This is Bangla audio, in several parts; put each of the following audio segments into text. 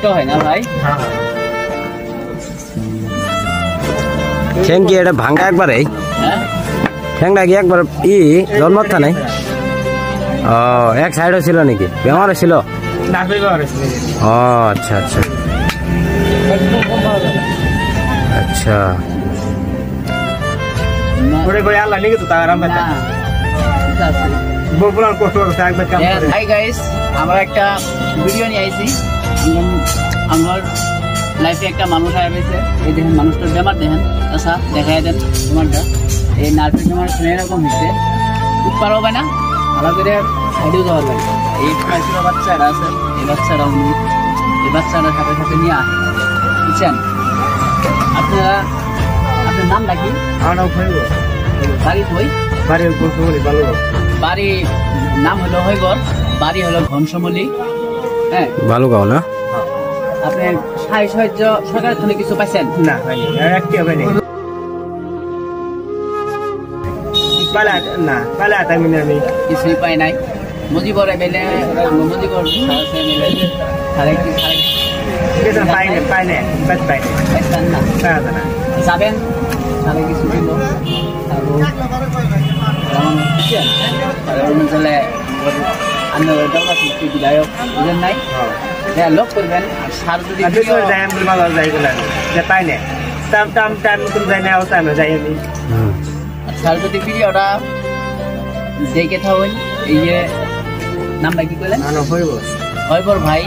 কষ্ট হয় না ভাই? ঠ্যাং কি এটা ভাঙ্গা একবারে? ঠ্যাংটা কি একবার জন্মতা নাই? ও এক সাইডও ছিল নাকি? বেমারও ছিল? ও আচ্ছা আচ্ছা আচ্ছা। হাই গাইস, আমরা একটা ভিডিও নিয়ে আইছি। আমার লাইফে একটা মানুষ আসছে, এই দেখেন মানুষটার বেমার দেখেন, আচ্ছা দেখাই দেন বেমারটা। এই নার্ভের বেমার এরকম হচ্ছে, খুব পারো হবে না, ভালো করে সাইডেও যাওয়া যায়। এই ছোট বাচ্চারা আছে, এই বাচ্চারা উনি এই বাচ্চাটার সাথে সাথে নিয়ে আসে, বুঝছেন? আপনারা আপনার নাম নাকি? বাড়ি কই? বাড়ি নাম হলো হইগর, বাড়ি হলো ঘনসমলি। হ্যাঁ বালুগাঁও না? আপনি সাহায্য সরকারের জন্য কিছু পাইছেন? না আমি কিছুই পাই নাই। মুজিবর এবেলে মুজিবর যাবেন তাহলে কিছু দিল বিধায়ক বুঝেন নাই, লোক করবেন। আর সার যদি স্যার যদি ভিডিওটা দেখে থাকেন, এই যে নামটা কি করলেন? হইবর ভাই,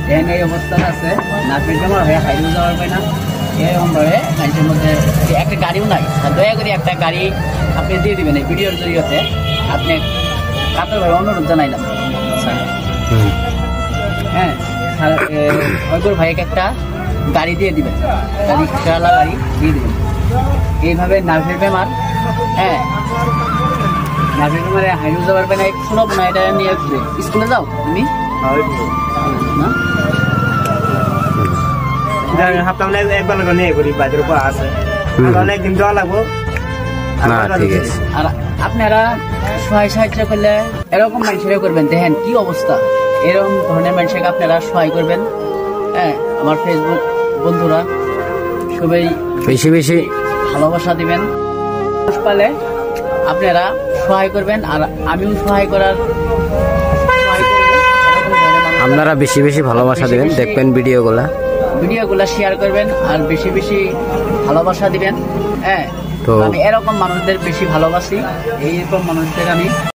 দেখেন এই অবস্থা আছে, নাচের বেমার হয়ে হাইডে যাওয়ার পায় না, এরকম ধরে মানুষের মধ্যে একটা গাড়িও নাই। দয়া করে একটা গাড়ি আপনি দিয়ে দিবেন এই ভিডিওর জরিয়তে। আপনি কাতরভাবে অনুরোধ জানাইলাম স্যার। হ্যাঁ স্যার, হইবর ভাইকে একটা গাড়ি দিয়ে দিবেন, গাড়ি দিয়ে দিবেন। এইভাবে নার্ভের বেমার, হ্যাঁ নার্ভের বেমারে হাইডে যাওয়ার পায় না, শোনাব না, এটা নিয়ে স্কুলে যাও তুমি না? আর আপনারা সহায় সাহায্য করলে এরকম মানুষেরা করবেন। দেখেন কি অবস্থা, এরকম ধরনের মানুষকে আপনারা সহায় করবেন। হ্যাঁ আমার ফেসবুক বন্ধুরা সবাই বেশি বেশি ভালোবাসা দিবেন, পালে আপনারা সহায় করবেন। আর আমিও সহায় করার আপনারা বেশি বেশি ভালোবাসা দিবেন, দেখবেন ভিডিওগুলা শেয়ার করবেন আর বেশি বেশি ভালোবাসা দিবেন। হ্যাঁ তো আমি এরকম মানুষদের বেশি ভালোবাসি, এইরকম মানুষদের আমি